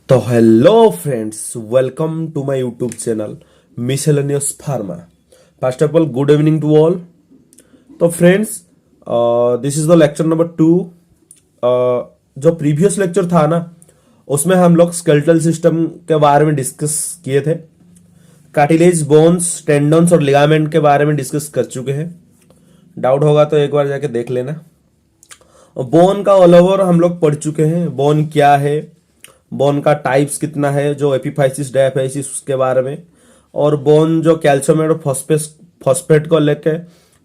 तो hello friends, welcome to my YouTube channel miscellaneous pharma. First of all good evening to all. तो friends, this is the lecture number 2। जो previous lecture था ना, उसमें हम लोग स्केलेटल सिस्टम के बारे में डिस्कस किए थे। कार्टिलेज, बोन्स, टेंडन्स और लिगामेंट के बारे में डिस्कस कर चुके हैं। डाउट होगा तो एक बार जाके देख लेना। बोन का ऑल ओवर हम लोग पढ़ चुके हैं। बोन क्या है, बोन का टाइप्स कितना है, जो एपिफाइसिस डायफाइसिस उसके बारे में, और बोन जो कैल्शियम और फॉस्फेट को लेके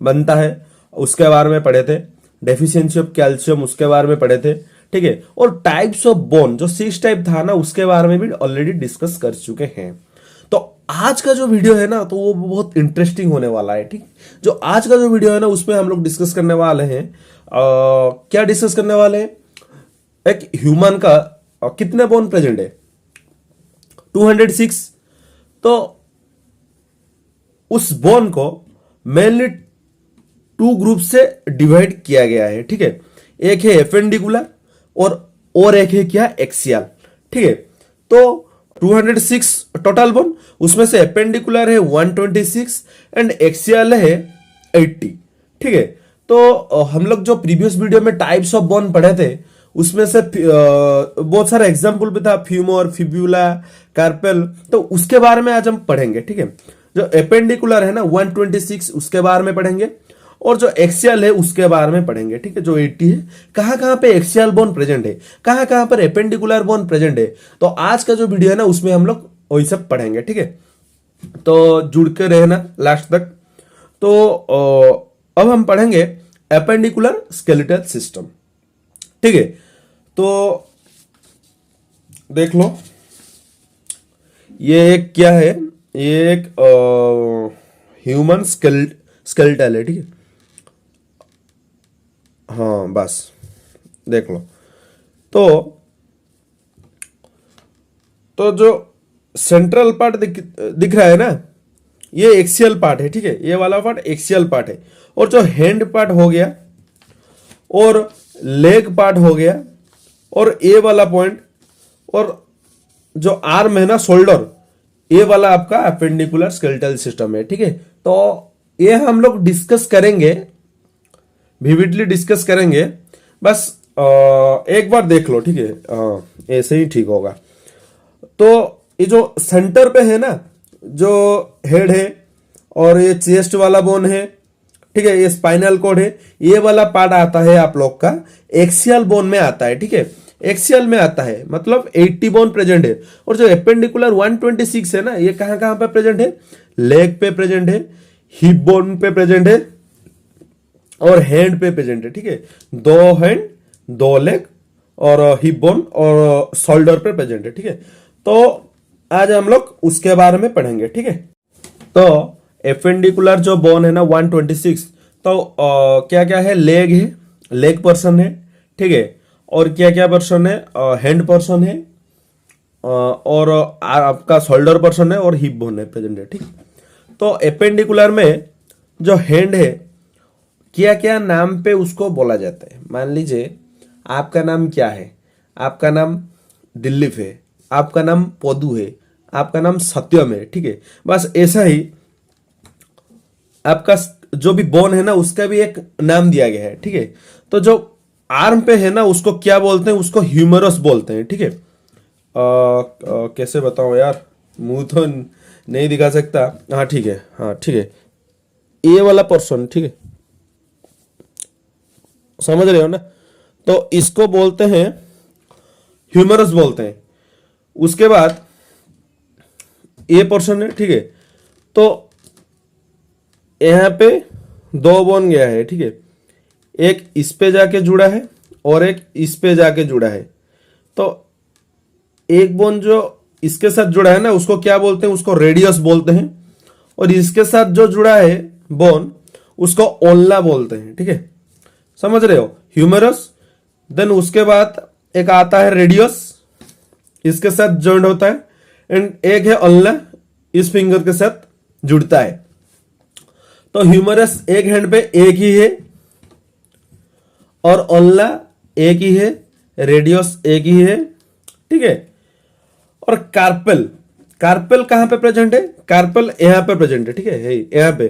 बनता है उसके बारे में पढ़े थे। डेफिशिएंसी ऑफ कैल्शियम उसके बारे में पढ़े थे, ठीक है। और टाइप्स ऑफ बोन जो 6 टाइप था ना, उसके बारे में भी ऑलरेडी डिस्कस कर चुके हैं। तो आज का जो वीडियो है ना, तो वो बहुत इंटरेस्टिंग होने वाला है, ठीक। जो आज का जो वीडियो है ना, उसमें हम लोग डिस्कस करने वाले हैं, क्या डिस्कस करने वाले हैं, एक ह्यूमन का कितने बोन प्रेजेंट है, 206। तो उस बोन को मेनली 2 ग्रुप से डिवाइड किया गया है, ठीक है। एक है एपेंडिकुलर और एक है क्या, एक्सियल, ठीक है। तो 206 टोटल बोन, उसमें से एपेंडिकुलर है 126 एंड एक्सियल है 80, ठीक है। तो हम लोग जो प्रीवियस वीडियो में टाइप्स ऑफ बोन पढ़े थे, उसमें से बहुत सारे एग्जाम्पल भी था, फ्यूमर, फिब्यूला, कार्पेल। तो उसके बारे में आज हम पढ़ेंगे, ठीक है। जो एपेंडिकुलर है ना 126, उसके बारे में पढ़ेंगे, और जो एक्सियल है उसके बारे में पढ़ेंगे, ठीक है। जो 80 है, कहां कहां पे एक्सियल बोन प्रेजेंट है, कहां कहां पर एपेंडिकुलर बोन प्रेजेंट है। तो आज का जो वीडियो है ना, उसमें हम लोग वही सब पढ़ेंगे, ठीक है। तो जुड़ के रहना लास्ट तक। तो अब हम पढ़ेंगे एपेंडिकुलर स्केलेटल सिस्टम, ठीक है। तो देख लो, ये एक क्या है, ये एक ह्यूमन स्केलेटल है, ठीक है। हाँ, बस देख लो। तो जो सेंट्रल पार्ट दिख रहा है ना, ये एक्सियल पार्ट है, ठीक है। ये वाला पार्ट एक्सियल पार्ट है। और जो हैंड पार्ट हो गया, और लेग पार्ट हो गया, और ए वाला पॉइंट, और जो आर्म है ना, शोल्डर, ये वाला आपका अपेंडिकुलर स्केलेटल सिस्टम है, ठीक है। तो ये हम लोग डिस्कस करेंगे, विविडली डिस्कस करेंगे। बस एक बार देख लो, ठीक है। ऐसे ही ठीक होगा। तो ये जो सेंटर पे है ना, जो हेड है, और ये चेस्ट वाला बोन है, ठीक है, ये स्पाइनल कॉर्ड है, ये वाला पार्ट आता है आप लोग का एक्सियल बोन में आता है, ठीक है। एक्सियल में आता है, मतलब 80 बोन प्रेजेंट है। और जो एपेंडिकुलर 126 है ना, ये कहां कहां पे प्रेजेंट है, लेग पे प्रेजेंट है, हिप बोन पे प्रेजेंट है, और हैंड पे प्रेजेंट है, ठीक है। 2 हैंड, 2 लेग, और हिप बोन और शोल्डर पे प्रेजेंट है, ठीक है। तो आज हम लोग उसके बारे में पढ़ेंगे, ठीक है। तो एपेंडिकुलर जो बोन है ना 126, तो क्या क्या है, लेग है, लेग पर्सन है, ठीक है। और क्या क्या पर्सन है, हैंड पर्सन है, और आपका शोल्डर पर्सन है, और हिप बोन है प्रेजेंट है, ठीक। तो एपेंडिकुलर में जो हैंड है, क्या क्या नाम पे उसको बोला जाता है। मान लीजिए आपका नाम क्या है, आपका नाम दिलीप है, आपका नाम पदू है, आपका नाम सत्यम है, ठीक है। बस ऐसा ही आपका जो भी बोन है ना, उसका भी एक नाम दिया गया है, ठीक है। तो जो आर्म पे है ना, उसको क्या बोलते हैं, उसको ह्यूमरस बोलते हैं, ठीक है। कैसे बताऊं यार, मुंह तो नहीं दिखा सकता। हाँ ठीक है, हाँ ठीक है, ये वाला पर्सन, ठीक है, समझ रहे हो ना। तो इसको बोलते हैं ह्यूमरस बोलते हैं। उसके बाद ये पर्सन है, ठीक है। तो यहां पे 2 बोन गया है, ठीक है। एक इस पे जाके जुड़ा है, और एक इस पे जाके जुड़ा है। तो एक बोन जो इसके साथ जुड़ा है ना, उसको क्या बोलते हैं, उसको रेडियस बोलते हैं। और इसके साथ जो जुड़ा है बोन, उसको ओल्ला बोलते हैं, ठीक है। समझ रहे हो, ह्यूमरस। देन उसके बाद एक आता है रेडियस, इसके साथ जॉइंट होता है, एंड एक है ओल्ला, इस फिंगर के साथ जुड़ता है। तो ह्यूमरस एक हैंड पे एक ही है, और ओल्ला एक ही है, रेडियस एक ही है, ठीक है। और कार्पेल, कार्पेल कहां पे प्रेजेंट है? कार्पेल यहां पे प्रेजेंट है, ठीक है, यहां पे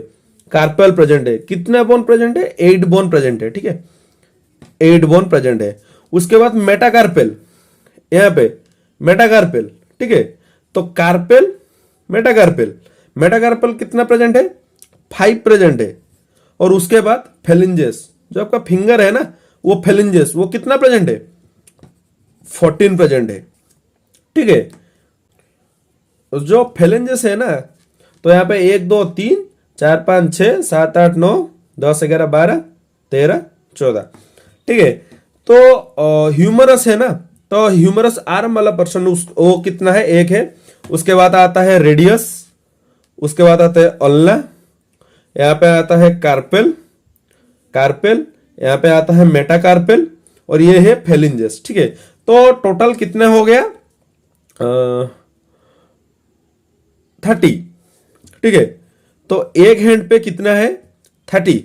कार्पेल प्रेजेंट है। कितने बोन प्रेजेंट है? 8 बोन प्रेजेंट है, ठीक है, 8 बोन प्रेजेंट है। उसके बाद मेटाकार्पेल, यहां पे मेटाकार्पेल, ठीक है। तो कार्पेल, मेटाकार्पेल, मेटाकार्पेल कितना प्रेजेंट है? 5 प्रेजेंट है। और उसके बाद फेलिंजेस, जो आपका फिंगर है ना, वो फेलिंजेस, वो कितना प्रेजेंट है? 14 प्रेजेंट है, ठीक है। जो फेलिंजेस है ना, तो यहाँ पे 1 2 3 4 5 6 7 8 9 10 11 12 13 14, ठीक है। तो ह्यूमरस है ना, तो ह्यूमरस आर्म वाला पर्सन वो कितना है? 1 है। उसके बाद आता है रेडियस, उसके बाद आता है अल्ला, यहाँ पे आता है कार्पेल, कार्पेल, यहाँ पे आता है मेटाकार्पेल, और ये है फेलिंजेस, ठीक है। तो टोटल कितने हो गया? 30, ठीक है। तो एक हैंड पे कितना है? 30।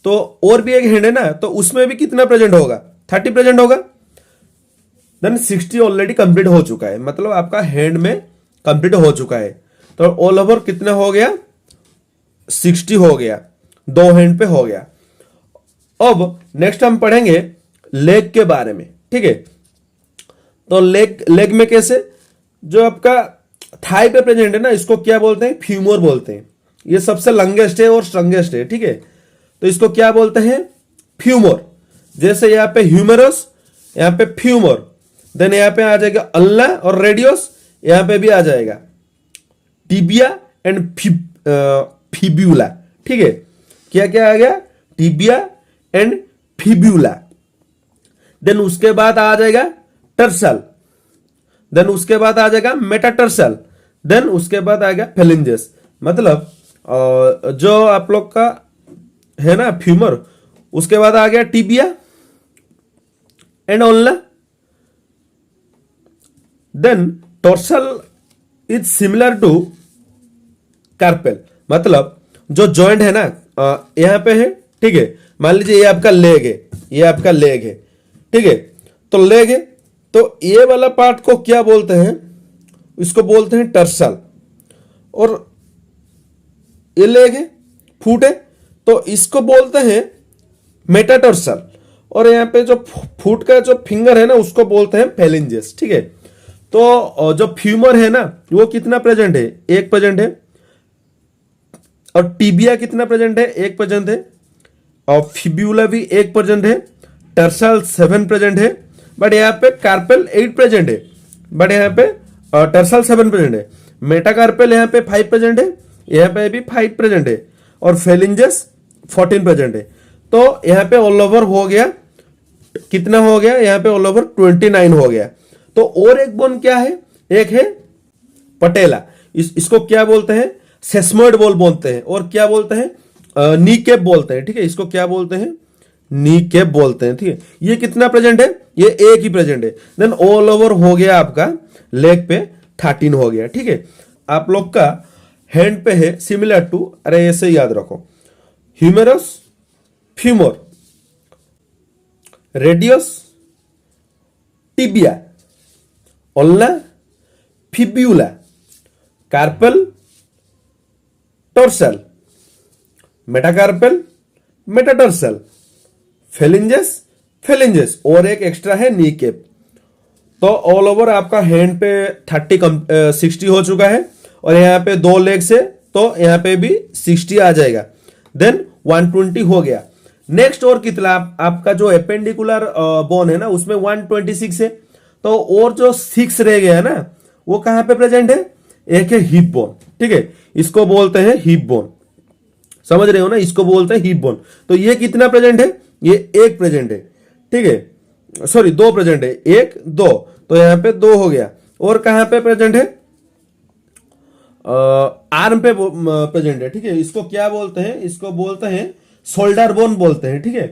तो और भी एक हैंड है ना, तो उसमें भी कितना प्रेजेंट होगा? 30 प्रेजेंट होगा। देन 60 ऑलरेडी कंप्लीट हो चुका है, मतलब आपका हैंड में कंप्लीट हो चुका है। तो ऑल ओवर कितना हो गया? 60 हो गया, 2 हैंड पे हो गया। अब नेक्स्ट हम पढ़ेंगे लेग के बारे में, ठीक है। तो लेग में कैसे? जो आपका थाई पे प्रेजेंट है ना, इसको क्या बोलते हैं? फ्यूमर बोलते हैं। ये सबसे लंगेस्ट है और स्ट्रॉन्गेस्ट है, ठीक है। तो इसको क्या बोलते हैं? फ्यूमर। जैसे यहाँ पे ह्यूमरस, यहाँ पे फ्यूमर, देन यहाँ पे आ जाएगा अल्ला और रेडियस, यहाँ पे भी आ जाएगा टिबिया एंड फिब्यूला, ठीक है। क्या क्या आ गया? Tibia and fibula. देन उसके बाद आ जाएगा टर्सल, देन उसके बाद आ जाएगा मेटाटर्सल, देन उसके बाद आएगा फेलिंजेस। मतलब जो आप लोग का है ना फ्यूमर, उसके बाद आ गया tibia and ulna, then tarsal is similar to carpal. मतलब जो जॉइंट है ना यहां पे है, ठीक है। मान लीजिए ये आपका लेग है, ये आपका लेग है, ठीक है। तो लेग है, तो ये वाला पार्ट को क्या बोलते हैं? इसको बोलते हैं टर्सल। और ये लेग है, फुट है, तो इसको बोलते हैं मेटाटर्सल। और यहाँ पे जो फुट का जो फिंगर है ना, उसको बोलते हैं फेलिंजेस, ठीक है। तो जो फ्यूमर है ना, वो कितना प्रेजेंट है? 1 प्रेजेंट है। और टिबिया कितना प्रेजेंट है? 1 प्रेजेंट है। और फिब्यूला भी 1 प्रेजेंट है। टर्सल 7 प्रेजेंट है। बट यहाँ पे कार्पेल 8 प्रेजेंट है, बट यहाँ पे टर्सल 7 प्रेजेंट है। मेटाकार्पेल यहाँ पे 5 प्रेजेंट है, यहाँ पे भी 5 प्रेजेंट है। और फेलिंजेस 14 प्रेजेंट है। तो यहाँ पे ऑल ओवर हो गया कितना हो गया? यहाँ पे ऑल ओवर 29 हो गया। तो और एक बोन क्या है? एक है पटेला। इसको क्या बोलते हैं? सेस्मोइड बोल बोलते हैं। और क्या बोलते हैं? नी कैप बोलते हैं, ठीक है। इसको क्या बोलते हैं? नी कैप बोलते हैं, ठीक है। ये कितना प्रेजेंट है? ये एक ही प्रेजेंट है। देन ऑल ओवर हो गया आपका लेग पे 13 हो गया, ठीक है। आप लोग का हैंड पे है सिमिलर टू, अरे ऐसे याद रखो, humerus, femur, radius, tibia, ulna, fibula, carpal, tarsal, metacarpal, metatarsal, phalanges, phalanges, और एक एक्स्ट्रा है नी कैप। तो ऑल ओवर आपका हैंड पे 60 हो चुका है। और यहाँ पे 2 लेग से, तो यहाँ पे भी 60 आ जाएगा। देन 120 हो गया। नेक्स्ट और कितना? आपका जो एपेंडिकुलर बोन है ना, उसमें 126 है। तो और जो 6 रह गया है ना, वो कहां पे प्रेजेंट है? एक है हिप बोन, ठीक है। इसको बोलते हैं हिप बोन, समझ रहे हो ना? इसको बोलते हैं हिप बोन। तो ये कितना प्रेजेंट है? ये 1 प्रेजेंट है, ठीक है। सॉरी 2 प्रेजेंट है, 1 2, तो यहां पे 2 हो गया। और कहां पे प्रेजेंट है? आर्म पे प्रेजेंट है, ठीक है। इसको क्या बोलते हैं? इसको बोलते हैं शोल्डर बोन बोलते हैं, ठीक है।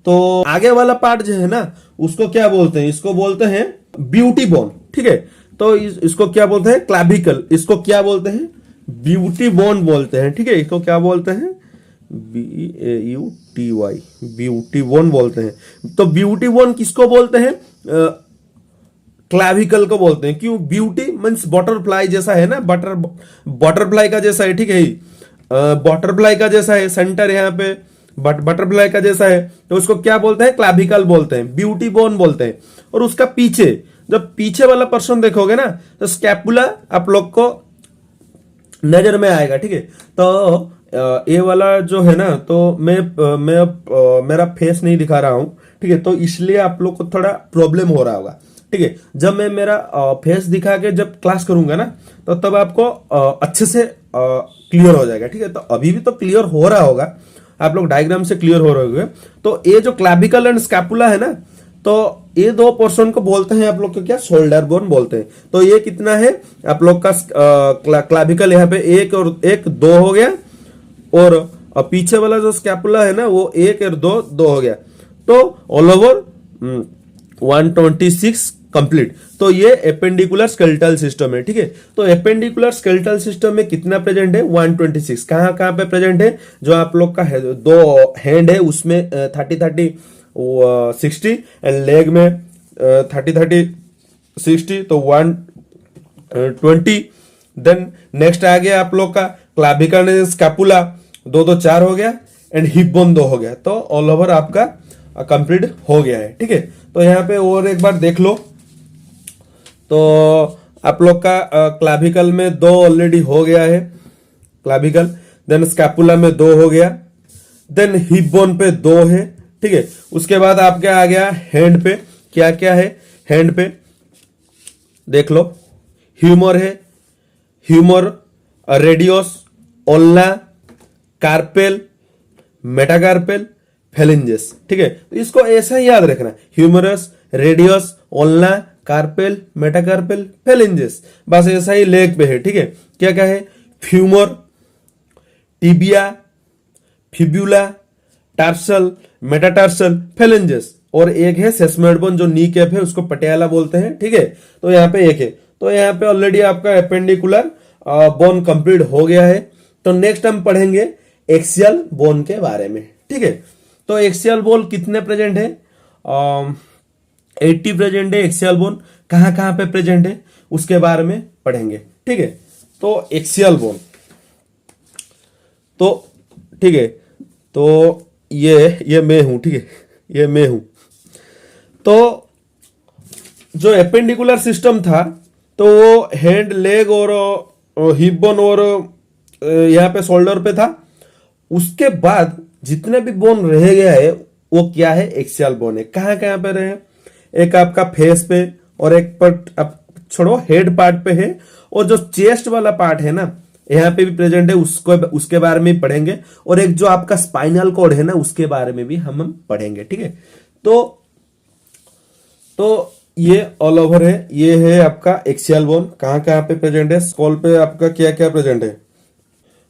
तो आगे वाला पार्ट जो है ना, उसको क्या बोलते हैं? इसको बोलते हैं ब्यूटी बोन, ठीक है। तो इसको क्या बोलते हैं? क्लाविकल। इसको क्या बोलते हैं? ब्यूटी बोन बोलते हैं, ठीक है। इसको क्या बोलते हैं? BAUTY, ब्यूटी बोन बोलते हैं। तो ब्यूटी बोन किसको बोलते हैं? क्लाविकल को बोलते हैं। क्यों? ब्यूटी मीन्स बटरफ्लाई जैसा है ना, बटरफ्लाई का जैसा है, ठीक है, बटरफ्लाई का जैसा है, सेंटर यहाँ पे बटरफ्लाई का जैसा है, तो उसको क्या बोलते हैं? क्लाविकल बोलते हैं, ब्यूटी बोन बोलते हैं। और उसका पीछे, जब पीछे वाला पर्सन देखोगे ना, तो स्कैपुला आप लोग को नजर में आएगा, ठीक है। तो ये वाला जो है ना, तो मैं अब मेरा फेस नहीं दिखा रहा हूं, ठीक है, तो इसलिए आप लोग को थोड़ा प्रॉब्लम हो रहा होगा, ठीक है। जब मैं मेरा फेस दिखा के जब क्लास करूंगा ना, तो तब आपको अच्छे से क्लियर हो जाएगा, ठीक है। तो अभी भी तो क्लियर हो रहा होगा, आप लोग डायग्राम से क्लियर हो रहे होंगे। तो ये जो क्लैविकल एंड स्कैपुला है ना, तो ये दो पोर्शन को बोलते हैं आप लोग को क्या? शोल्डर बोन बोलते हैं। तो ये कितना है आप लोग का? क्लैविकल यहाँ पे एक और एक दो हो गया, और पीछे वाला जो स्कैपुला है ना, वो एक और दो हो गया। तो ऑल ओवर 126 कंप्लीट। तो ये एपेंडिकुलर स्केलेटल सिस्टम है, ठीक है। तो एपेंडिकुलर स्केलेटल सिस्टम में कितना प्रेजेंट है? 126। कहाँ कहाँ पे प्रेजेंट है? जो आप लोग का है, दो हैंड है उसमें 30-30 60, एंड लेग में 30-30 60, तो 120। देन नेक्स्ट आ गया आप लोग का क्लैविकल स्कैपुला, 2-2 4 हो गया, एंड हिप बोन 2 हो गया। तो ऑल ओवर आपका कंप्लीट हो गया है, ठीक है। तो यहाँ पे और एक बार देख लो, तो आप लोग का क्लैविकल में 2 ऑलरेडी हो गया है, क्लैविकल। देन स्कैपुला में 2 हो गया, देन हिप बोन पे 2 है, ठीक है। उसके बाद आपके आ गया हैंड पे। क्या क्या है हैंड पे? देख लो, ह्यूमर है, ह्यूमर, रेडियस, ओल्ना, कार्पेल, मेटाकार्पेल, फेलिंजेस, ठीक है। तो इसको ऐसा ही याद रखना, ह्यूमरस, रेडियस, ओल्ना, कार्पेल, मेटाकार्पेल, फेलिंजेस, बस ऐसा ही लेग पे है, ठीक है। क्या क्या है? Femur, tibia, fibula, tarsal, metatarsal, phalanges, और एक है सेसमोइड बोन जो नी कैप है, उसको पटियाला बोलते हैं, ठीक है। तो यहाँ पे एक है। तो यहाँ पे ऑलरेडी आपका एपेंडिकुलर बोन कंप्लीट हो गया है। तो नेक्स्ट हम पढ़ेंगे एक्सियल बोन के बारे में, ठीक है। तो एक्सियल बोन कितने प्रेजेंट है? 80 प्रेजेंट है एक्सियल बोन। कहाँ कहाँ पे प्रेजेंट है उसके बारे में पढ़ेंगे, ठीक है। तो एक्सियल बोन, तो ठीक है, तो ये मैं हूं, ठीक है, ये मैं हूं। तो जो एपेंडिकुलर सिस्टम था, तो वो हैंड, लेग और हिप बोन और यहाँ पे शोल्डर पे था। उसके बाद जितने भी बोन रह गया है, वो क्या है? एक्सियल बोन है। कहाँ कहाँ पे रहे? एक आपका फेस पे, और एक पर आप छोड़ो हेड पार्ट पे है, और जो चेस्ट वाला पार्ट है ना, यहाँ पे भी प्रेजेंट है, उसको उसके बारे में भी पढ़ेंगे। और एक जो आपका स्पाइनल कॉर्ड है ना, उसके बारे में भी हम पढ़ेंगे, ठीक है। तो ये ऑल ओवर है, ये है आपका एक्सियल बोन। कहाँ कहाँ पे प्रेजेंट है? स्कॉल पे आपका क्या क्या प्रेजेंट है?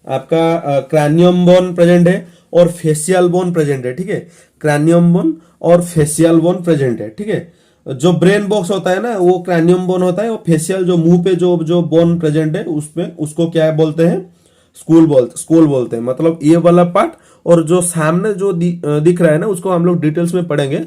आपका क्रैनियम बोन प्रेजेंट है, और फेशियल बोन प्रेजेंट है, ठीक है। क्रैनियम बोन और फेशियल बोन प्रेजेंट है, ठीक है। जो ब्रेन बॉक्स होता है ना, वो क्रैनियम बोन होता है, और फेशियल जो मुंह पे जो बोन प्रेजेंट है, उसमें उसको क्या बोलते हैं? स्कूल बोलते हैं। मतलब ये वाला पार्ट, और जो सामने जो दिख रहा है ना, उसको हम लोग डिटेल्स में पढ़ेंगे।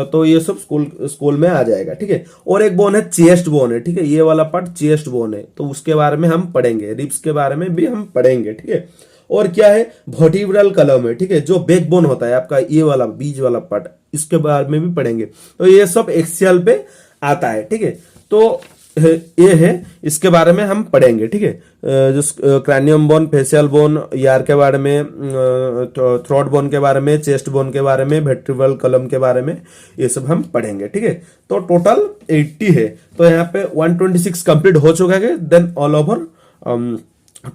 तो ये सब स्कूल में आ जाएगा, ठीक है। और एक बोन है चेस्ट बोन है, ठीक है। ये वाला पार्ट चेस्ट बोन है, तो उसके बारे में हम पढ़ेंगे। रिब्स के बारे में भी हम पढ़ेंगे, ठीक है। और क्या है? वर्टिब्रल कॉलम है, ठीक है, जो बैकबोन होता है आपका, ये वाला बीच वाला पार्ट, इसके बारे में भी पढ़ेंगे। तो ये सब एक्सियल पे आता है, ठीक है। तो ये है, इसके बारे में हम पढ़ेंगे, ठीक है। जो क्रैनियम बोन, फेशियल बोन, यार के बारे में, थ्रोट बोन के बारे में, चेस्ट बोन के बारे में, वर्टिब्रल कॉलम के बारे में, ये सब हम पढ़ेंगे, ठीक है। तो टोटल 80 है। तो यहाँ पे 126 कंप्लीट हो चुका है, देन ऑल ओवर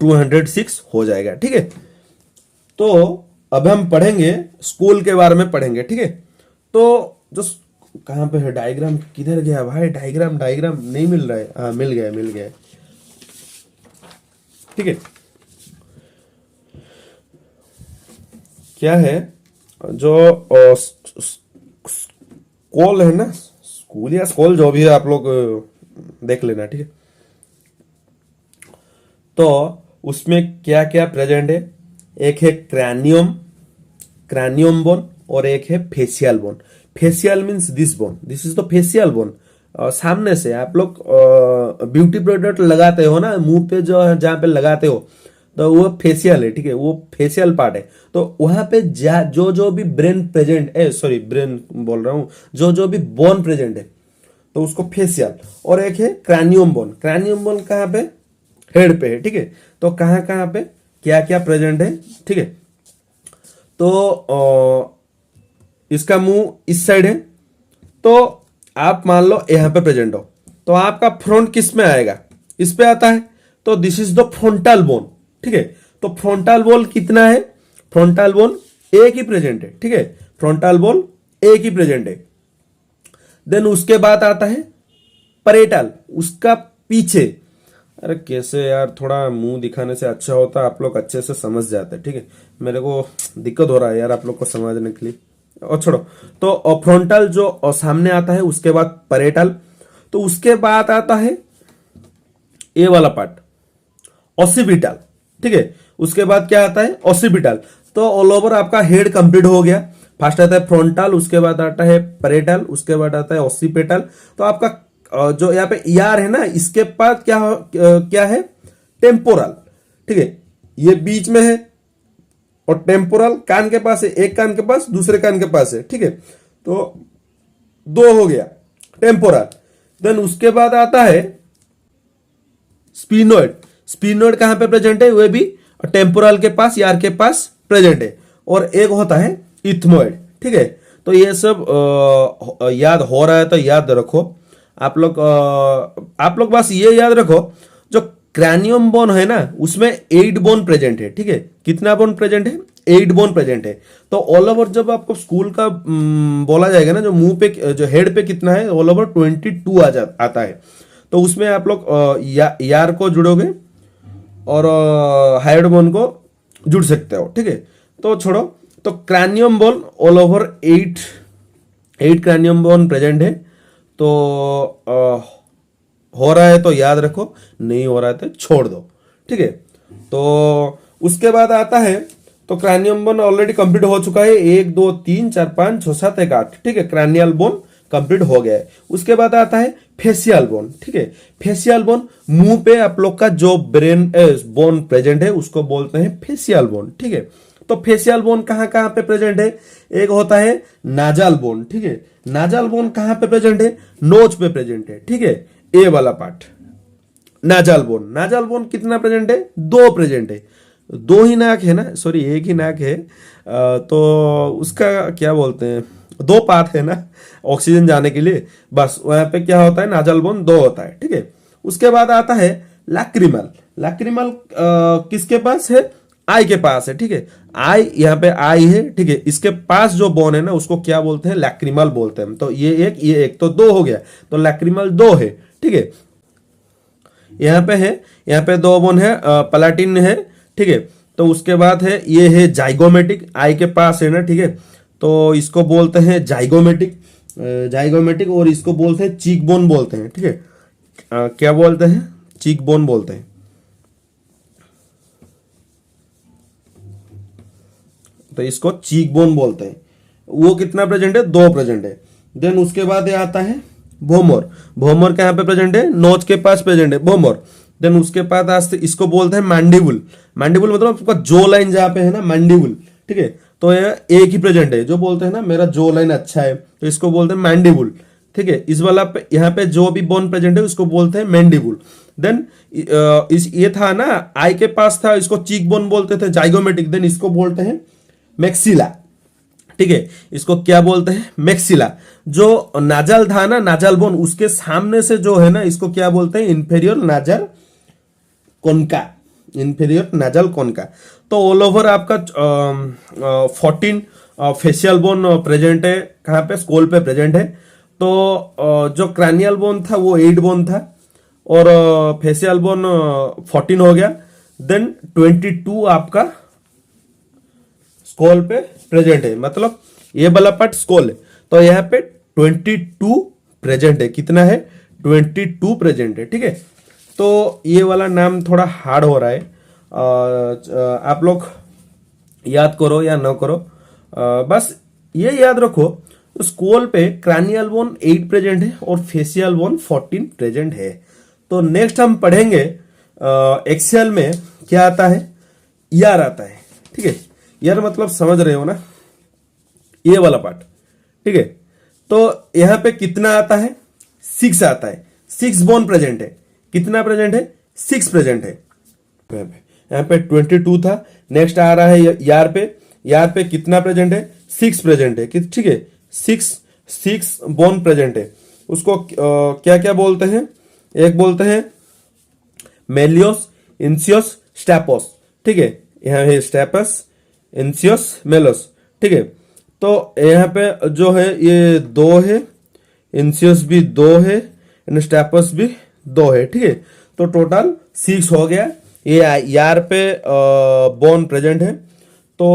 206 हो जाएगा, ठीक है। तो अब हम पढ़ेंगे स्कूल के बारे में पढ़ेंगे, ठीक है। तो जो कहाँ पे है डायग्राम? किधर गया भाई? डायग्राम नहीं मिल रहा है। हाँ, मिल गया, ठीक है। क्या है जो स्कूल है ना, स्कूल या स्कूल जो भी है, आप लोग देख लेना, ठीक है। तो उसमें क्या क्या प्रेजेंट है? एक है क्रैनियम बोन, और एक है facial bone. Facial means this bone, this is the facial bone, सामने से आप लोग ब्यूटी प्रोडक्ट लगाते हो ना मुंह पे, जो जहाँ पे लगाते हो, तो वो फेशियल है, ठीक है, वो फेशियल पार्ट है। तो वहां पे जो जो भी ब्रेन प्रेजेंट है, सॉरी ब्रेन बोल रहा हूँ, जो जो भी बोन प्रेजेंट है तो उसको फेशियल। और एक है क्रैनियम बोन। क्रैनियम बोन कहाँ पे? हेड पे है, ठीक है। तो कहाँ कहाँ पे क्या क्या प्रेजेंट है, ठीक है। तो इसका मुंह इस साइड है, तो आप मान लो यहां पे प्रेजेंट हो, तो आपका फ्रंट किस में आएगा? इस पे आता है। तो this is the frontal bone, ठीक है। तो फ्रंटल बोन कितना है? फ्रंटल बोन एक ही प्रेजेंट है, ठीक है। फ्रंटल बोन एक ही प्रेजेंट है। देन उसके बाद आता है परेटल, उसका पीछे। अरे कैसे यार, थोड़ा मुंह दिखाने से अच्छा होता, आप लोग अच्छे से समझ जाते, ठीक है। मेरे को दिक्कत हो रहा है यार आप लोग को समझने के लिए, और छोड़ो। तो फ्रंटल जो सामने आता है, उसके बाद परेटल, तो उसके बाद आता है ये वाला पार्ट ऑसिपिटल, ठीक है। उसके बाद क्या आता है? ऑसिपिटल। तो ऑल ओवर आपका हेड कंप्लीट हो गया। फर्स्ट आता है फ्रंटल, उसके बाद आता है परेटल, उसके बाद आता है ऑसिपिटल। तो आपका जो यहाँ पे ईआर है ना, इसके पास क्या है? टेम्पोरल, ठीक है, ये बीच में है। और टेम्पोरल कान के पास है, एक कान के पास, दूसरे कान के पास है, ठीक है। तो दो हो गया टेम्पोरल। देन उसके बाद आता है स्पीनोइड। स्पीनोइड कहां पे प्रेजेंट है? वे भी टेम्पोरल के पास, यार के पास प्रेजेंट है। और एक होता है इथमोइड, ठीक है। तो ये सब याद हो रहा है तो याद रखो आप लोग बस ये याद रखो, जो क्रैनियम बोन है ना, उसमें 8 बोन प्रेजेंट है, ठीक है। कितना बोन प्रेजेंट है? 8 बोन प्रेजेंट है। तो ऑल ओवर जब आपको स्कूल का बोला जाएगा ना, जो मुंह पे, जो हेड पे कितना है, ऑल ओवर 22 आता है। तो उसमें आप लोग यार को जुड़ोगे और हाइड बोन को जुड़ सकते हो, ठीक है। तो छोड़ो। तो cranium bone all over 8 cranium bone present है। तो हो रहा है तो याद रखो, नहीं हो रहा है तो छोड़ दो, ठीक है। तो उसके बाद आता है, तो क्रैनियम बोन ऑलरेडी कंप्लीट हो चुका है, 1 2 3 4 5 6 7 1 8, ठीक है। क्रैनियल बोन कंप्लीट हो गया है। उसके बाद आता है फेशियल बोन, ठीक है। फेशियल बोन, मुंह पे आप लोग का जो ब्रेन बोन प्रेजेंट है उसको बोलते हैं फेशियल बोन, ठीक है। तो फेशियल बोन कहां कहां पे प्रेजेंट है? एक होता है नाजल बोन, ठीक है। नाजल बोन कहां पे प्रेजेंट है? नोज पे प्रेजेंट है, ठीक है। ए वाला पार्ट नाजल बोन। नाजल बोन कितना प्रेजेंट है? 2 प्रेजेंट है। 2 ही नाक है ना, सॉरी 1 ही नाक है। तो उसका क्या बोलते हैं, 2 पार्ट है ना ऑक्सीजन जाने के लिए, बस वहां पे क्या होता है, नाजल बोन 2 होता है, ठीक है। उसके बाद आता है लैक्रिमल। लैक्रिमल किसके पास है? आई के पास है, ठीक है। आई, यहाँ पे आई है, ठीक है। इसके पास जो बोन है ना, उसको क्या बोलते हैं? लैक्रिमल बोलते हैं। तो ये एक तो 2 हो गया, तो लैक्रिमल 2 है, ठीक है। यहाँ पे है, यहाँ पे 2 बोन है, पलाटिन है, ठीक है। तो उसके बाद है, ये है जाइगोमेटिक, आई के पास है ना, ठीक है। तो इसको बोलते हैं जाइगोमेटिक, जाइगोमेटिक। और इसको बोलते हैं चीक बोन बोलते हैं, ठीक है। क्या बोलते हैं? चीक बोन बोलते हैं। तो इसको चीक बोन बोलते हैं। वो कितना प्रेजेंट है? 2 प्रेजेंट है। देन उसके बाद ये आता है भोमर। भोमर कहाँ पे प्रेजेंट है? नोज के पास प्रेजेंट है भोमर। देन उसके बाद आज इसको बोलते हैं मैंडिबुल। मैंडिबुल मतलब आपका जो लाइन जहाँ पे है ना, मैंडिबुल, ठीक है। तो ये एक ही प्रेजेंट है, जो बोलते हैं ना मेरा जो लाइन अच्छा है, तो इसको बोलते हैं मैंडिबुल, ठीक है। इस वाला पे, यहाँ पे जो भी बोन प्रेजेंट है उसको बोलते हैं मैंडिबुल। देन ये था ना, आई के पास था, इसको चीक बोन बोलते थे, जाइगोमेटिक। देन इसको बोलते हैं मैक्सिला, ठीक है। इसको क्या बोलते हैं? मैक्सिला। जो नाजल था ना, नाजल बोन, उसके सामने से जो है ना, इसको क्या बोलते हैं? Inferior nasal concha, inferior nasal concha. तो ऑल ओवर आपका 14 फेशियल बोन प्रेजेंट है। कहाँ पे? स्कोल पे प्रेजेंट है। तो जो क्रैनियल बोन था वो 8 बोन था, और फेशियल बोन 14 हो गया। देन 22 आपका स्कोल पे प्रेजेंट है, मतलब ये वाला पार्ट स्कोल है। तो यहाँ पे 22 प्रेजेंट है। कितना है? 22 प्रेजेंट है, ठीक है। तो ये वाला नाम थोड़ा हार्ड हो रहा है, आप लोग याद करो या ना करो, बस ये याद रखो, तो स्कोल पे क्रैनियल बोन 8 प्रेजेंट है और फेशियल बोन 14 प्रेजेंट है। तो नेक्स्ट हम पढ़ेंगे एक्सियल में क्या आता है, ईआर आता है। ठीक है, ईआर मतलब समझ रहे हो ना, ये वाला पार्ट। ठीक है, तो यहां पे कितना आता है, 6 आता है। 6 बोन प्रेजेंट है। कितना प्रेजेंट है, 6 प्रेजेंट है। यहां पे 22 था। नेक्स्ट आ रहा है यार पे कितना प्रेजेंट है, 6 प्रेजेंट है। ठीक है, 6 बोन प्रेजेंट है। उसको क्या क्या बोलते हैं, एक बोलते हैं मेलियोस, इंसियोस, स्टैपोस। ठीक है, यहाँ है स्टैपस, इंसियोस, मेलोस। ठीक है, तो यहाँ पे जो है ये 2 है, इंसियोस भी 2 है, स्टैपस भी 2 है। ठीक है, तो टोटल 6 हो गया। ये यार पे बोन प्रेजेंट है। तो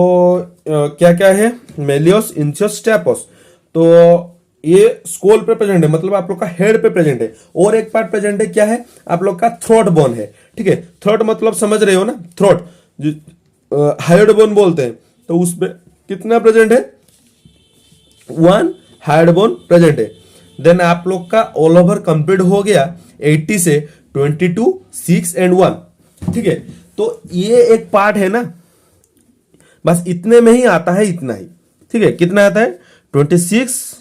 क्या क्या है, मेलियोस, इंसियोस, स्टैपोस। तो ये स्कोल पे प्रेजेंट है, मतलब आप लोग का हेड पे प्रेजेंट है। और एक पार्ट प्रेजेंट है, क्या है, आप लोग का थ्रोट बोन है। ठीक है, थ्रोट मतलब समझ रहे हो ना, थ्रोट हाइड बोन बोलते हैं। तो उस पे कितना प्रेजेंट है, 1 हाइड बोन प्रेजेंट है। देन आप लोग का ऑल ओवर कंप्लीट हो गया 80 से 22, 6 एंड 1। ठीक है, तो ये एक पार्ट है ना, बस इतने में ही आता है, इतना ही। ठीक है, कितना आता है, 26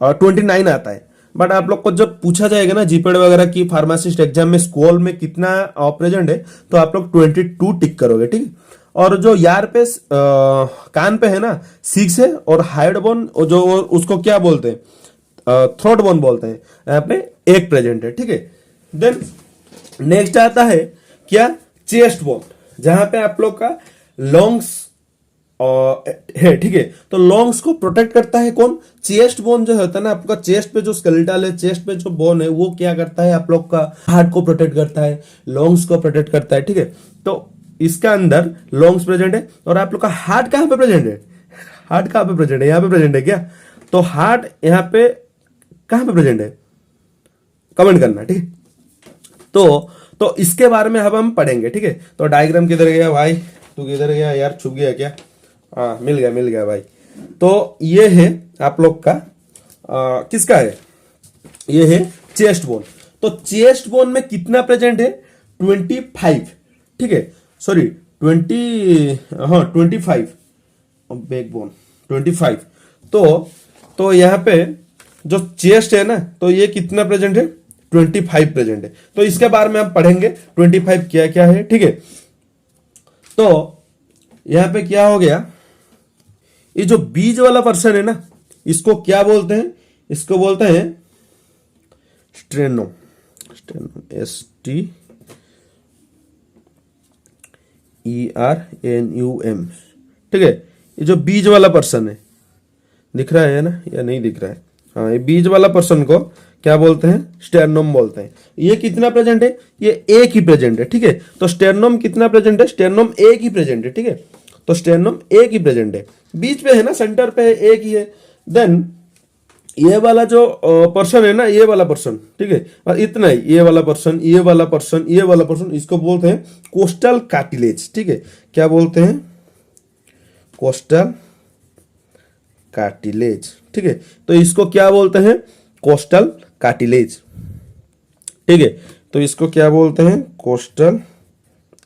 और 29 आता है। बट आप लोग को जब पूछा जाएगा ना जीपेड वगैरह की फार्मासिस्ट एग्जाम में स्कोल में कितना प्रेजेंट है, तो आप लोग 22 टिक करोगे। ठीक है, और जो यार पे कान पे है ना 6 है, और हाइड बोन जो उसको क्या बोलते हैं, थ्रोट बोन बोलते हैं, यहाँ पे 1 प्रेजेंट है। ठीक है, देन नेक्स्ट आता है क्या, चेस्ट बोन, जहां पे आप लोग का लॉन्ग्स है। ठीक है, तो लॉन्ग्स को प्रोटेक्ट करता है कौन, चेस्ट बोन जो होता है ना आपका, चेस्ट पे जो स्केलेटल है, चेस्ट पे जो बोन है, वो क्या करता है, आप लोग का हार्ट को प्रोटेक्ट करता है, लॉन्ग्स को प्रोटेक्ट करता है। ठीक है, तो इसका अंदर लॉन्ग्स प्रेजेंट है। और आप लोग का हार्ट कहां पे प्रेजेंट है, हार्ट कहां पे प्रेजेंट है, यहां पे प्रेजेंट है क्या, तो हार्ट यहां पे कहां पे प्रेजेंट है, कमेंट करना। ठीक है, तो इसके बारे में अब हम पढ़ेंगे। ठीक है, तो डायग्राम किधर गया भाई, तू किधर गया यार, छुप गया क्या, हाँ मिल गया भाई। तो ये है आप लोग का किसका है, ये है चेस्ट बोन। तो चेस्ट बोन में कितना प्रेजेंट है, 25। ठीक है, सॉरी 25 बैक बोन 25। तो यहाँ पे जो चेस्ट है ना, तो ये कितना प्रेजेंट है, 25 प्रेजेंट है। तो इसके बारे में हम पढ़ेंगे 25 क्या क्या है। ठीक है, तो यहां पे क्या हो गया, ये जो बीज वाला पर्सन है ना, इसको क्या बोलते हैं, इसको बोलते हैं स्ट्रेनोम, STERNUM। ठीक है, ये जो बीज वाला पर्सन है, दिख रहा है ना या नहीं दिख रहा है, हाँ, ये बीज वाला पर्सन को क्या बोलते हैं, स्टेरनोम बोलते हैं। ये कितना प्रेजेंट है, ये 1 ही प्रेजेंट है। ठीक है, तो स्टेरनोम कितना प्रेजेंट है, स्टेरनोम 1 ही प्रेजेंट है। ठीक है, तो स्टेरनोम 1 ही प्रेजेंट है, बीच पे है ना, सेंटर पे है, 1 ही है। देन ये वाला जो पर्सन है ना, ये वाला पर्सन, ठीक है, और इतना ही, ये वाला पर्सन, ये वाला पर्सन, ये वाला पर्सन, इसको बोलते हैं कोस्टल कार्टिलेज। ठीक है, क्या बोलते हैं, कोस्टल कार्टिलेज। ठीक है, तो इसको क्या बोलते हैं, कोस्टल कार्टिलेज। ठीक है, तो इसको क्या बोलते हैं, कोस्टल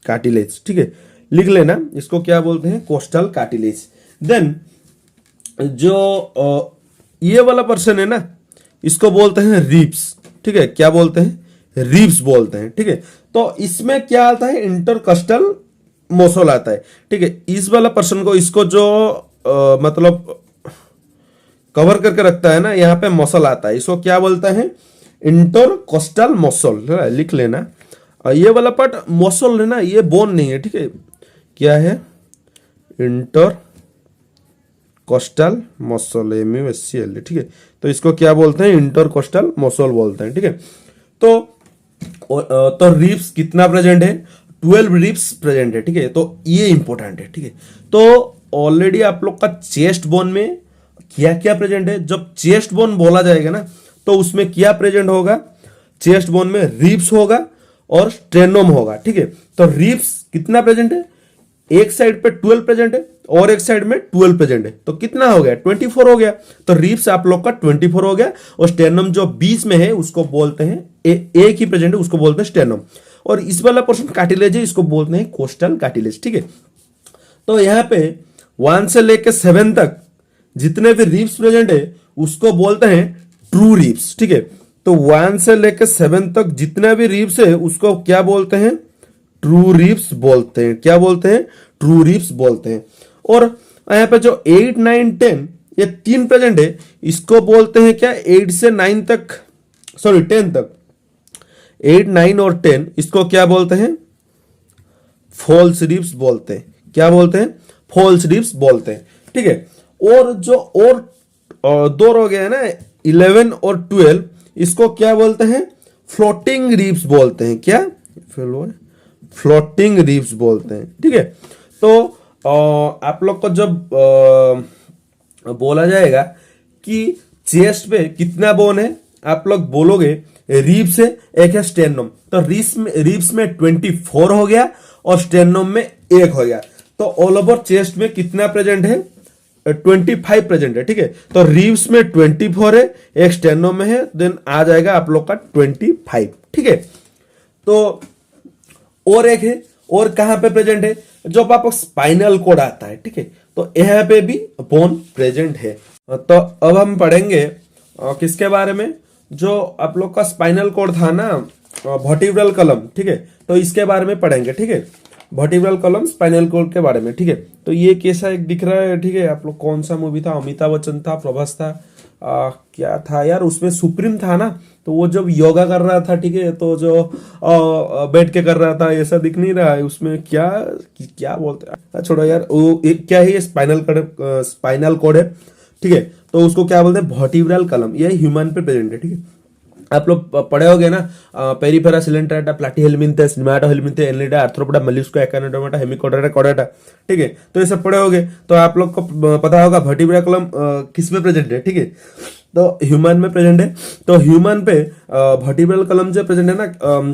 कार्टिलेज। ठीक है, लिख लेना, इसको क्या बोलते हैं, कोस्टल कार्टिलेज। देन जो ये वाला पर्सन है ना, इसको बोलते हैं रिब्स। ठीक है, क्या बोलते हैं, रिब्स बोलते हैं। ठीक है, तो इसमें क्या आता है, इंटरकस्टल मसल आता है। ठीक है, इस वाला पर्सन को, इसको जो मतलब कवर करके रखता है ना, यहाँ पे मसल आता है, इसको क्या बोलता है, इंटरकोस्टल मसल। लिख लेना, ये वाला पार्ट मसल है ना, ये बोन नहीं है। ठीक है, क्या है, इंटर कोस्टल मसल, MUSCL। ठीक है, तो इसको क्या बोलते हैं, इंटरकोस्टल मसल बोलते हैं। ठीक है, तो रिब्स कितना प्रेजेंट है, 12 रिब्स प्रेजेंट है। ठीक है, तो ये इंपॉर्टेंट है। ठीक है, तो ऑलरेडी आप लोग का चेस्ट बोन में क्या क्या प्रेजेंट है, जब चेस्ट बोन बोला जाएगा ना, तो उसमें क्या प्रेजेंट होगा, चेस्ट बोन में रिब्स होगा और स्ट्रेनोम होगा। ठीक है, तो रिब्स कितना प्रेजेंट है, एक साइड पे 12 प्रेजेंट है, और एक साइड में 12 प्रेजेंट है, तो कितना हो गया 24 हो गया। तो रिब्स आप लोग का 24 हो गया। और स्टेनम जो बीच में है उसको बोलते हैं एक ही प्रेजेंट है, उसको बोलते हैं स्टेनम। और इस वाला पोर्शन कार्टिलेज है, इसको बोलते हैं कोस्टल कार्टिलेज। ठीक है, तो यहाँ पे 1 से लेके 7 तक जितने भी रिब्स प्रेजेंट है उसको बोलते हैं ट्रू रिब्स। ठीक है, तो 1 से लेके 7 तक जितना भी रिब्स है उसको क्या बोलते हैं, ट्रू रिब्स बोलते हैं। क्या बोलते हैं, ट्रू रिब्स बोलते हैं। और यहाँ पे जो 8, 9, 10 ये 3 प्रेजेंट है, इसको बोलते हैं क्या, 8 से 9 तक, सॉरी 10 तक, 8, 9 और 10 इसको क्या बोलते हैं, फॉल्स रिब्स बोलते हैं। क्या बोलते हैं, फॉल्स रिब्स बोलते हैं। ठीक है, और जो और दो हो गया है ना 11 और 12, इसको क्या बोलते हैं, फ्लोटिंग रिब्स बोलते हैं। क्या, फ्लोटिंग रिब्स बोलते हैं। ठीक है, तो आप लोग को जब बोला जाएगा कि चेस्ट पे कितना बोन है, आप लोग बोलोगे रिब्स है, एक है स्टेनम, तो रिब्स में 24 हो गया और स्टेनम में 1 हो गया। तो ऑल ओवर चेस्ट में कितना प्रेजेंट है, 25 प्रेजेंट है। ठीक है, तो रिब्स में 24 है, एक स्टेनम में है, देन आ जाएगा आप लोग का 25। ठीक है, तो और एक है, और कहां पे प्रेजेंट है, जब आप स्पाइनल कोड आता है। ठीक है, तो यहाँ पे भी बोन प्रेजेंट है। तो अब हम पढ़ेंगे किसके बारे में, जो आप लोग का स्पाइनल कोड था ना, वर्टिब्रल कॉलम। ठीक है, तो इसके बारे में पढ़ेंगे। ठीक है, वर्टिब्रल कॉलम स्पाइनल कोड के बारे में। ठीक है, तो ये कैसा एक दिख रहा है। ठीक है, आप लोग कौन सा मूवी था, अमिताभ बच्चन था, प्रभास था, क्या था यार उसमें, सुप्रीम था ना, तो वो जब योगा कर रहा था। ठीक है, तो जो बैठ के कर रहा था, ऐसा दिख नहीं रहा है उसमें, क्या क्या बोलते हैं, छोड़ो यार, वो क्या है, ये स्पाइनल कोड है। ठीक है, तो उसको क्या बोलते हैं, वर्टिब्रल कॉलम। ये ह्यूमन पे प्रेजेंट है। ठीक है, आप लोग पढ़े होगे ना, porifera coelenterata, platyhelminthes, nematohelminthes, annelida, arthropoda, mollusca, echinodermata, हेमिकोडर्मा, कॉर्डेटा। ठीक है, तो ये सब पढ़े होगे, तो आप लोग को पता होगा वर्टिब्रल कॉलम किस में प्रेजेंट है। ठीक है, तो ह्यूमन में प्रेजेंट है। तो ह्यूमन पे वर्टिब्रल कॉलम जो प्रेजेंट है ना,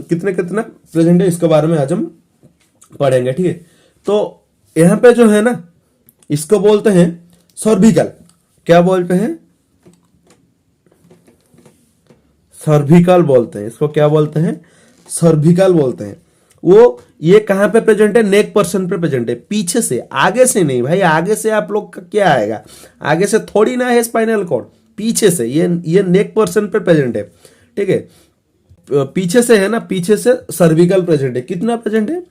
कितना प्रेजेंट है, इसके बारे में आज हम पढ़ेंगे। ठीक है, तो यहाँ पे जो है ना, इसको बोलते हैं सर्विकल। क्या बोलते हैं, सर्विकल बोलते हैं इसको। क्या बोलते हैं, सर्विकल बोलते हैं। वो ये कहां पे प्रेजेंट है, नेक पर्सन पे प्रेजेंट है, पीछे से, आगे से नहीं भाई। आगे से आप लोग का क्या आएगा, आगे से थोड़ी ना है स्पाइनल कॉर्ड, पीछे से। ये नेक पर्सन पे प्रेजेंट है। ठीक है, पीछे से है ना, पीछे से सर्विकल प्रेजेंट है। कितना प्रेजेंट है,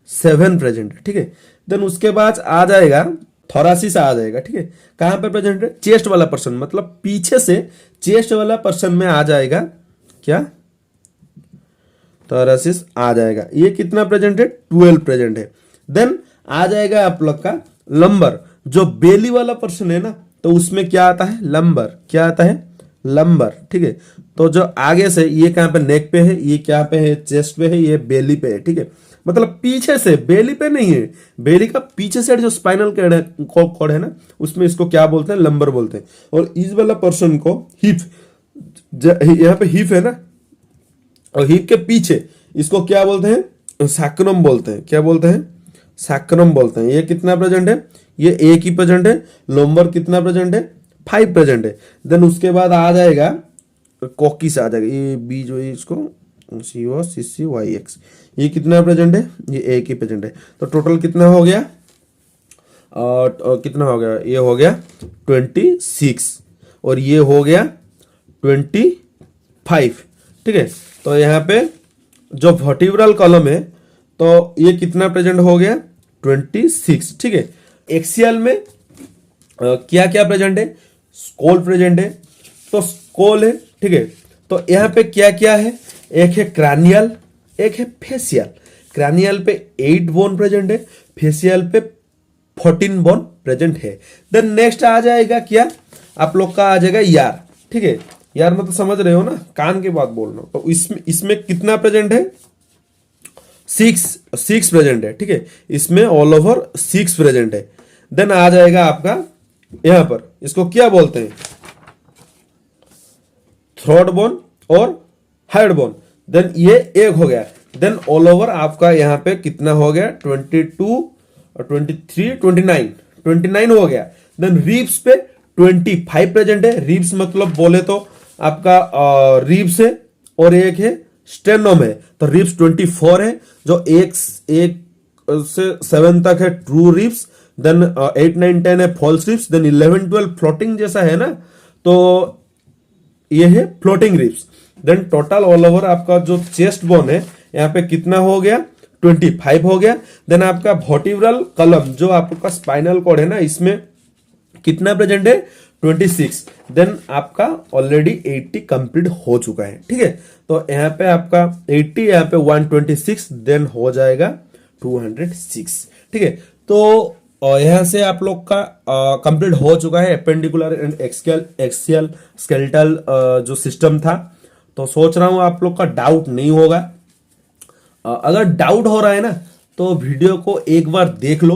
7 प्रेजेंट है। ठीक है, देन उसके बाद आ जाएगा थोरासिस आ जाएगा। ठीक है, कहां पे प्रेजेंट है, चेस्ट वाला पर्सन, मतलब पीछे से चेस्ट वाला पर्सन में आ जाएगा क्या, थोरासिस आ जाएगा। ये कितना प्रेजेंट है, 12 प्रेजेंट है। देन आ जाएगा आप लोग का लंबर, जो बेली वाला पर्सन है ना, तो उसमें क्या आता है, लंबर। क्या आता है, लंबर। ठीक है, तो जो आगे से, ये कहां पे, नेक पे है, ये क्या पे है, चेस्ट पे है, ये बेली पे है। ठीक है, मतलब पीछे से, बेली पे नहीं है, बेली का पीछे से जो स्पाइनल कॉर्ड है ना, उसमें इसको क्या बोलते हैं, लंबर बोलते हैं। और इस वाला पर्सन को हिप, यहाँ पे हिप है ना, और हिप के पीछे इसको क्या बोलते हैं, सैक्रम बोलते हैं। क्या बोलते हैं, सैक्रम बोलते हैं। ये कितना प्रेजेंट है, ये 1 ही प्रेजेंट है। लोम्बर कितना प्रेजेंट है, 5 प्रेजेंट है। देन उसके बाद आ जाएगा कोकिस आ जाएगा, ये बी जो है इसको COCCYX, ये कितना प्रेजेंट है, ये 1 ही प्रेजेंट है। तो टोटल कितना हो गया, कितना हो गया, ये हो गया 26 और ये हो गया 25। ठीक है, तो यहाँ पे जो वर्टिब्रल कॉलम है, तो ये कितना प्रेजेंट हो गया, 26। ठीक है, एक्सियल में क्या क्या प्रेजेंट है, स्कोल प्रेजेंट है, तो स्कोल है। ठीक है, तो यहाँ पे क्या क्या है, एक है क्रैनियल, एक है फेसियल। क्रैनियल पे 8 बोन प्रेजेंट है, फेसियल पे 14 बोन प्रेजेंट है। देन नेक्स्ट आ जाएगा क्या, आप लोग का आ जाएगा यार। ठीक है, यार मतलब समझ रहे हो ना, कान के बात बोल रहा हूं। तो इसमें कितना प्रेजेंट है, 6 प्रेजेंट है। ठीक है, इसमें ऑल ओवर 6 प्रेजेंट है। देन आ जाएगा आपका यहां पर, इसको क्या बोलते हैं, थ्रोट बोन और हेड बोन। देन ये 1 हो गया। देन ऑल ओवर आपका यहां पे कितना हो गया, 22, 23, 29, 29 हो गया। देन रिब्स पे 25 प्रेजेंट है। रिब्स मतलब बोले तो आपका रिब्स है और एक है स्टेनोम है, तो रिब्स 24 है, जो एक से 7 तक है ट्रू रिब्स, देन 8 9 10 है फॉल्स रिब्स, देन 11 12 फ्लोटिंग जैसा है ना, तो ये है floating ribs. Then total all over आपका जो चेस्ट बोन है यहाँ पे कितना हो गया, 25 हो गया। देन आपका वर्टिब्रल कॉलम जो आपका स्पाइनल कॉर्ड है ना, इसमें कितना प्रेजेंट है, 26। देन आपका ऑलरेडी 80 कंप्लीट हो चुका है, ठीक है। तो यहाँ पे आपका 80, यहाँ पे 126, देन हो जाएगा 206, ठीक है। तो यहाँ से आप लोग का कंप्लीट हो चुका है एपेंडिकुलर एंड एक्सियल स्केलेटल जो सिस्टम था। तो सोच रहा हूं आप लोग का डाउट नहीं होगा। अगर डाउट हो रहा है ना तो वीडियो को एक बार देख लो।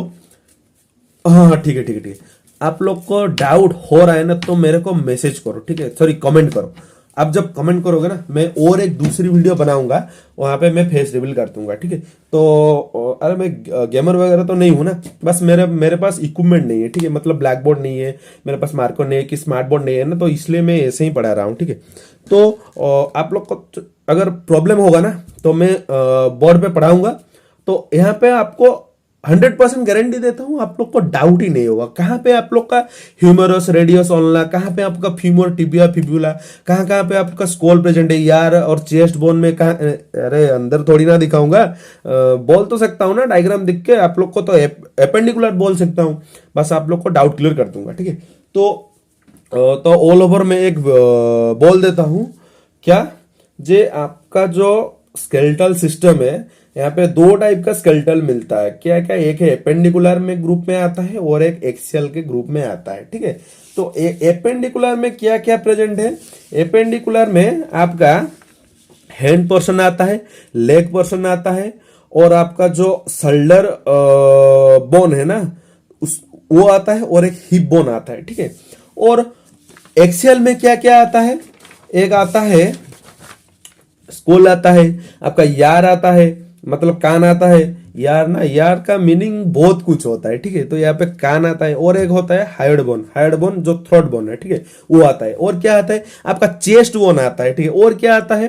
हाँ ठीक है ठीक है ठीक है। आप लोग को डाउट हो रहा है ना तो मेरे को मैसेज करो, ठीक है, सॉरी कमेंट करो। आप जब कमेंट करोगे ना मैं और एक दूसरी वीडियो बनाऊंगा, वहां पे मैं फेस रिवील कर दूंगा, ठीक है। तो अरे मैं गेमर वगैरह तो नहीं हूं ना, बस मेरे पास इक्विपमेंट नहीं है, ठीक है, मतलब ब्लैक बोर्ड नहीं है मेरे पास, मार्कर नहीं है कि स्मार्ट बोर्ड नहीं है ना, तो इसलिए मैं ऐसे ही पढ़ा रहा हूँ, ठीक है। तो आप लोग को अगर प्रॉब्लम होगा ना तो मैं बोर्ड पे पढ़ाऊंगा, तो यहाँ पे आपको 100% गारंटी देता हूं आप लोग को डाउट ही नहीं होगा। कहां पे आप लोग का ह्यूमरस रेडियस ऑनला, कहां पे आपका फीमोर टिबिया फिब्यूला, कहां कहां पे आपका स्कोल प्रेजेंट है यार, और चेस्ट बोन में कहां, अरे अंदर थोड़ी ना दिखाऊंगा, बोल तो सकता हूं ना डायग्राम दिख के, आप लोग को तो एपेंडिकुलर बोल सकता हूं, बस आप लोग को डाउट क्लियर कर दूंगा, ठीक है। तो ऑल ओवर में एक बोल देता हूं क्या, जे आपका जो स्केलेटल सिस्टम है यहाँ पे दो टाइप का स्केलेटल मिलता है, क्या क्या, एक है एपेंडिकुलर में ग्रुप में आता है और एक एक्सियल के ग्रुप में आता है, ठीक है। तो एपेंडिकुलर में क्या क्या प्रेजेंट है, एपेंडिकुलर में आपका हैंड पोर्शन आता है, लेग पोर्शन आता है, और आपका जो शोल्डर बोन है ना वो आता है, और एक हिप बोन आता है, ठीक है। और एक्सियल में क्या क्या आता है, एक आता है स्कूल आता है, आपका यार आता है, मतलब कान आता है, यार ना, यार का मीनिंग बहुत कुछ होता है, ठीक है। तो यहाँ पे कान आता है, और एक होता है हाइड बोन जो थ्रोट बोन है, ठीक है, वो आता है। और क्या आता है आपका चेस्ट बोन आता है, ठीक है। और क्या आता है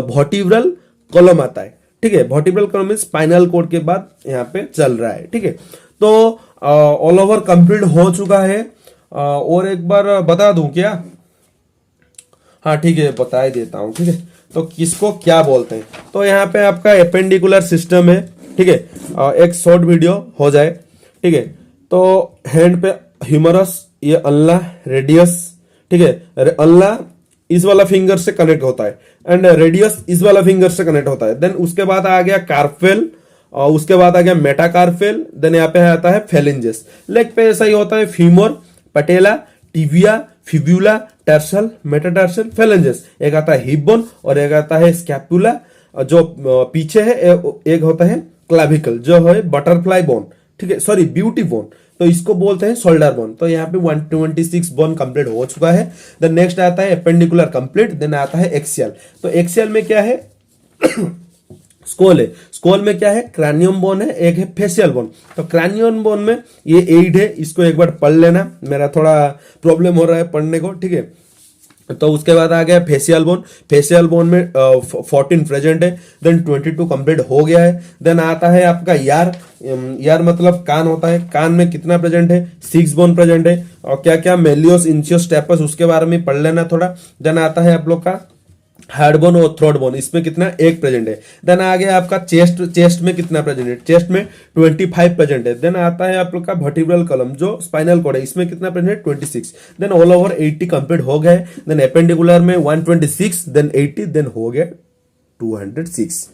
वर्टिब्रल कॉलम आता है, ठीक है। वर्टिब्रल कॉलम में स्पाइनल कॉर्ड के बाद यहाँ पे चल रहा है, ठीक है। तो ऑल ओवर कंप्लीट हो चुका है। और एक बार बता दूं क्या, हाँ ठीक है बता ही देता हूं, ठीक है। तो किसको क्या बोलते हैं, तो यहाँ पे आपका एपेंडिकुलर सिस्टम है, ठीक है, एक शॉर्ट वीडियो हो जाए, ठीक है। तो हैंड पे ह्यूमरस, ये अल्ला रेडियस, ठीक है, अल्ला इस वाला फिंगर से कनेक्ट होता है एंड रेडियस इस वाला फिंगर से कनेक्ट होता है। देन उसके बाद आ गया कार्पेल, और उसके बाद आ गया मेटाकार्पेल, देन यहाँ पे आता है फेलेंजेस। लेग पे ऐसा ही होता है, फीमोर, पटेला, टिबिया, फिब्यूला, टर्सल, मेटाटार्सल, फेलेंजेस। एक आता है हिप बोन और एक आता है स्कैपुला जो पीछे है, एक होता है क्लाविकल जो है बटरफ्लाई बोन, ठीक है, सॉरी ब्यूटी बोन, तो इसको बोलते हैं शोल्डर बोन। तो यहाँ पे 126 बोन कंप्लीट हो चुका है। देन नेक्स्ट आता है एपेंडिकुलर कंप्लीट, देन आता है एक्सियल। तो एक्सियल में क्या है स्कोल है, स्कोल में क्या है क्रैनियम बोन है, एक है फेशियल बोन। तो क्रैनियम बोन में ये 8 है, इसको एक बार पढ़ लेना, मेरा थोड़ा प्रॉब्लम हो रहा है पढ़ने को, ठीक है। तो उसके बाद आ गया फेशियल बोन, फेशियल बोन में 14 प्रेजेंट है, देन 22 कंप्लीट हो गया है। देन आता है आपका यार, यार मतलब कान होता है, कान में कितना प्रेजेंट है 6 बोन प्रेजेंट है, और क्या क्या मेलियोस इंचियोस स्टेपस उसके बारे में पढ़ लेना थोड़ा। देन आता है आप लोग का हार्ड बोन और थ्रोट बोन, इसमें कितना 1 प्रेजेंट है। देन आ गया आपका चेस्ट में कितना प्रेजेंट है, चेस्ट में 25 प्रेजेंट है। देन आता है आप लोग का वर्टिब्रल कॉलम जो स्पाइनल कॉर्ड है, इसमें कितना प्रेजेंट है 26। देन ऑल ओवर 80 कंप्लीट हो गए। देन एपेंडिकुलर में 126, देन 80, देन हो गया 206,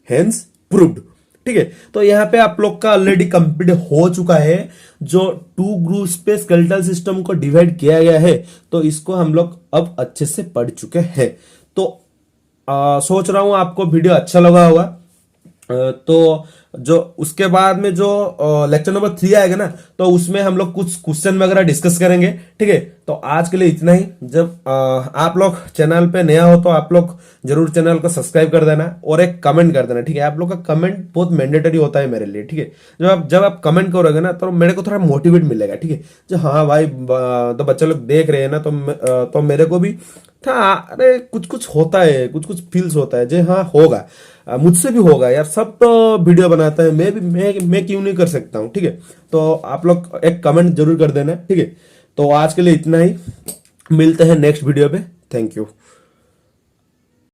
हेंस प्रूव्ड, ठीक है। तो यहाँ पे आप लोग का ऑलरेडी कंप्लीट हो चुका है। जो 2 ग्रुप्स पे स्केलेटल सिस्टम को डिवाइड किया गया है, तो इसको हम लोग अब अच्छे से पढ़ चुके हैं। तो सोच रहा हूं आपको वीडियो अच्छा लगा होगा। तो जो उसके बाद में जो लेक्चर नंबर 3 आएगा ना, तो उसमें हम लोग कुछ क्वेश्चन वगैरह डिस्कस करेंगे। ठीक है, तो आज के लिए इतना ही। जब आप लोग चैनल पे नया हो तो आप लोग जरूर चैनल को सब्सक्राइब कर देना और एक कमेंट कर देना। ठीक है, आप लोग का कमेंट बहुत मैंडेटरी होता है मेरे लिए। ठीक है, जब आप कमेंट करोगे ना तो मेरे को थोड़ा मोटिवेट मिलेगा। ठीक है, जो हाँ भाई तो बच्चे लोग देख रहे हैं ना, तो मेरे को भी था, अरे कुछ कुछ होता है, कुछ कुछ फील्स होता है जो हाँ होगा, मुझसे भी होगा यार, सब तो वीडियो बनाता है, मैं क्यों नहीं कर सकता हूँ। ठीक है, तो आप लोग एक कमेंट जरूर कर देना। ठीक है, तो आज के लिए इतना ही, मिलते हैं नेक्स्ट वीडियो पे। Thank you.